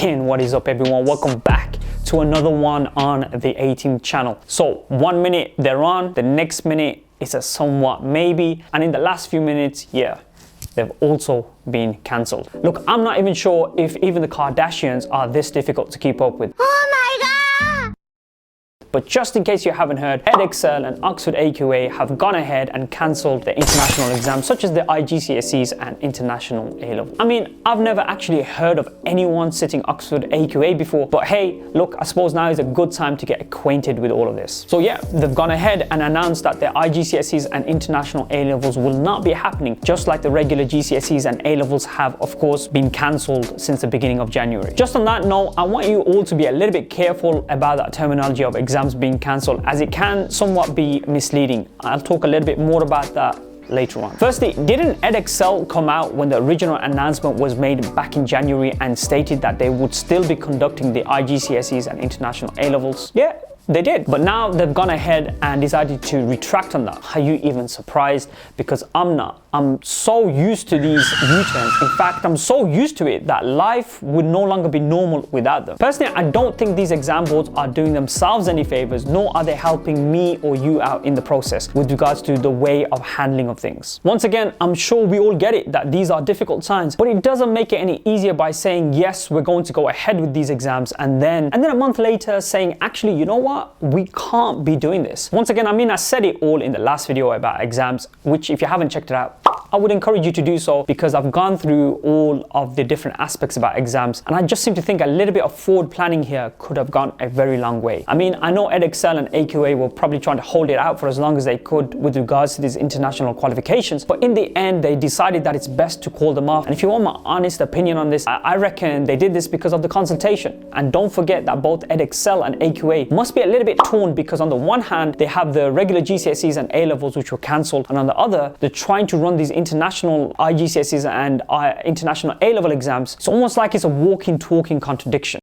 And what is up, everyone? Welcome back to another one on the A-Team channel. So 1 minute they're on, the next minute it's a somewhat maybe, and in the last few minutes, yeah, they've also been cancelled. Look, I'm not even sure if even the Kardashians are this difficult to keep up with. Oh my god! But just in case you haven't heard, Edexcel and Oxford AQA have gone ahead and cancelled the international exams such as the IGCSEs and international A-level. I mean, I've never actually heard of anyone sitting Oxford AQA before, but hey, look, I suppose now is a good time to get acquainted with all of this. So yeah, they've gone ahead and announced that the IGCSEs and international A-levels will not be happening, just like the regular GCSEs and A-levels have, of course, been cancelled since the beginning of January. Just on that note, I want you all to be a little bit careful about that terminology of exams being cancelled, as it can somewhat be misleading. I'll talk a little bit more about that later on. Firstly, didn't Edexcel come out when the original announcement was made back in January and stated that they would still be conducting the IGCSEs and international A-levels? Yeah, they did, but now they've gone ahead and decided to retract on that. Are you even surprised? Because I'm not. I'm so used to these U-turns. In fact, I'm so used to it that life would no longer be normal without them. Personally, I don't think these exam boards are doing themselves any favors, nor are they helping me or you out in the process with regards to the way of handling of things. Once again, I'm sure we all get it that these are difficult times, but it doesn't make it any easier by saying, yes, we're going to go ahead with these exams, and then a month later saying, actually, you know what? We can't be doing this. Once again, I mean, I said it all in the last video about exams, which if you haven't checked it out, I would encourage you to do so, because I've gone through all of the different aspects about exams, and I just seem to think a little bit of forward planning here could have gone a very long way. I mean, I know Edexcel and AQA were probably trying to hold it out for as long as they could with regards to these international qualifications, but in the end, they decided that it's best to call them off. And if you want my honest opinion on this, I reckon they did this because of the consultation. And don't forget that both Edexcel and AQA must be a little bit torn, because on the one hand, they have the regular GCSEs and A-levels which were cancelled, and on the other, they're trying to run these international IGCSEs and international A-level exams. It's almost like it's a walking, talking contradiction.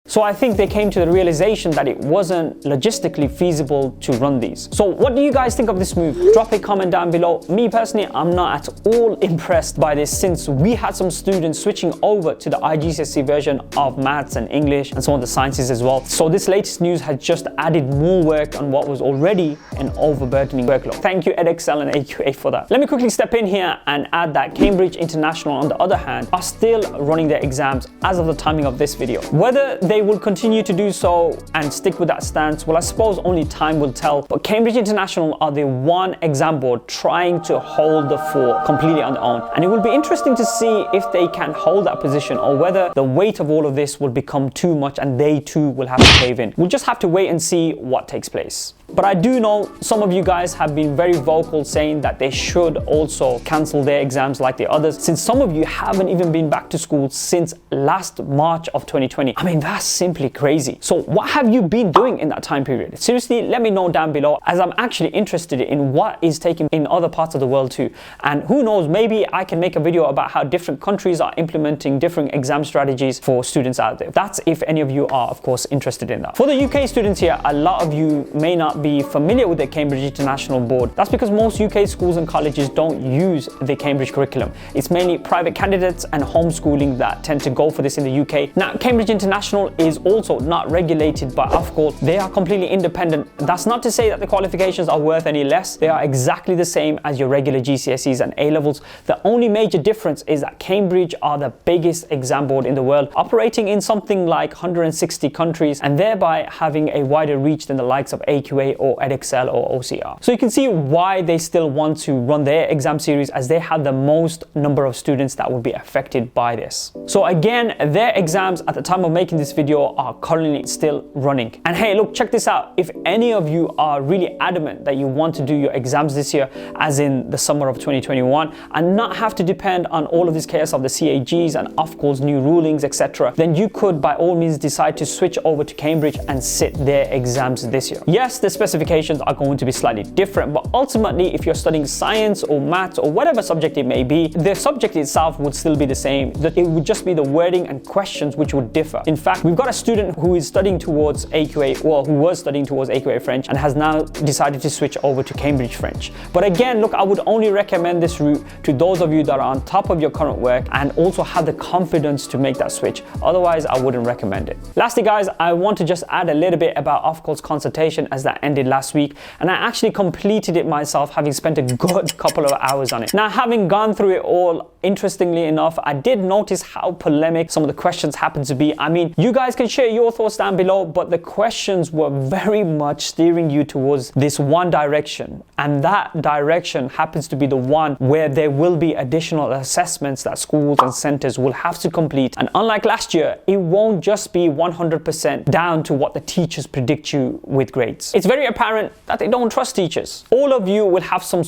So I think they came to the realization that it wasn't logistically feasible to run these. So what do you guys think of this move? Drop a comment down below. Me personally, I'm not at all impressed by this, since we had some students switching over to the IGCSE version of maths and English and some of the sciences as well. So this latest news has just added more work on what was already an overburdening workload. Thank you Edexcel and AQA for that. Let me quickly step in here and add that Cambridge International, on the other hand, are still running their exams as of the timing of this video. Whether they will continue to do so and stick with that stance, well, I suppose only time will tell. But Cambridge International are the one exam board trying to hold the fort completely on their own, and it will be interesting to see if they can hold that position, or whether the weight of all of this will become too much and they too will have to cave in. We'll just have to wait and see what takes place. But I do know some of you guys have been very vocal saying that they should also cancel their exams like the others, since some of you haven't even been back to school since last March of 2020. I mean, that's simply crazy. So what have you been doing in that time period? Seriously, let me know down below, as I'm actually interested in what is taking in other parts of the world too. And who knows, maybe I can make a video about how different countries are implementing different exam strategies for students out there. That's if any of you are, of course, interested in that. For the UK students here, a lot of you may not be familiar with the Cambridge International Board. That's because most UK schools and colleges don't use the Cambridge curriculum. It's mainly private candidates and homeschooling that tend to go for this in the UK. Now, Cambridge International is also not regulated by OFQUAL. They are completely independent. That's not to say that the qualifications are worth any less. They are exactly the same as your regular GCSEs and A-levels. The only major difference is that Cambridge are the biggest exam board in the world, operating in something like 160 countries, and thereby having a wider reach than the likes of AQA or Edexcel or OCR. So you can see why they still want to run their exam series, as they have the most number of students that would be affected by this. So again, their exams at the time of making this video are currently still running. And hey, look, check this out. If any of you are really adamant that you want to do your exams this year, as in the summer of 2021, and not have to depend on all of this chaos of the CAGs and OFQUAL's new rulings, etc., then you could by all means decide to switch over to Cambridge and sit their exams this year. Yes, the specifications are going to be slightly different, but ultimately if you're studying science or maths or whatever subject it may be, the subject itself would still be the same. It would just be the wording and questions which would differ. In fact, we've got a student who is studying towards AQA, well, who was studying towards AQA French and has now decided to switch over to Cambridge French. But again, look, I would only recommend this route to those of you that are on top of your current work and also have the confidence to make that switch. Otherwise, I wouldn't recommend it. Lastly, guys, I want to just add a little bit about OFQUAL's consultation, as that ended last week, and I actually completed it myself, having spent a good couple of hours on it. Now, having gone through it all, interestingly enough, I did notice how polemic some of the questions happen to be. I mean, you guys can share your thoughts down below, but the questions were very much steering you towards this one direction, and that direction happens to be the one where there will be additional assessments that schools and centers will have to complete. And unlike last year, it won't just be 100% down to what the teachers predict you with grades. It's very apparent that they don't trust teachers. All of you will have some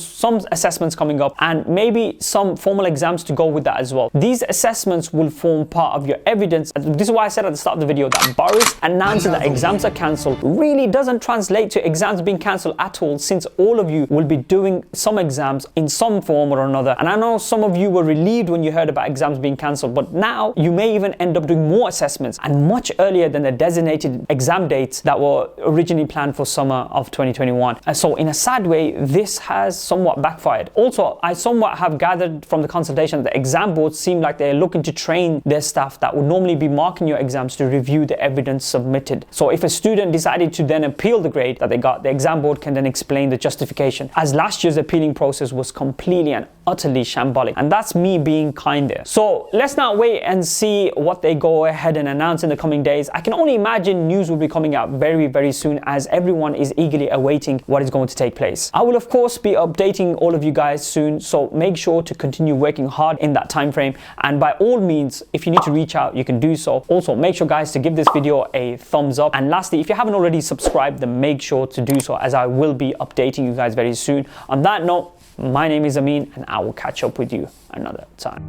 assessments coming up, and maybe some formal exams to go with that as well. These assessments will form part of your evidence. This is why I said at the start of the video that Boris announcing that exams are cancelled really doesn't translate to exams being cancelled at all, since all of you will be doing some exams in some form or another. And I know some of you were relieved when you heard about exams being cancelled, but now you may even end up doing more assessments, and much earlier than the designated exam dates that were originally planned for summer of 2021. And so in a sad way, this has somewhat backfired. Also, I somewhat have gathered from the consultation that the exam boards seem like they're looking to train their staff that would normally be marking your exams to review the evidence submitted. So if a student decided to then appeal the grade that they got, the exam board can then explain the justification, as last year's appealing process was completely and utterly shambolic. And that's me being kind there. So let's now wait and see what they go ahead and announce in the coming days. I can only imagine news will be coming out very, very soon, as everyone is eagerly awaiting what is going to take place. I will of course be updating all of you guys soon, so make sure to continue working hard in that time frame, and by all means, if you need to reach out, you can do so. Also, make sure guys to give this video a thumbs up, and lastly, if you haven't already subscribed, then make sure to do so, as I will be updating you guys very soon. On that note, my name is Amin, and I will catch up with you another time.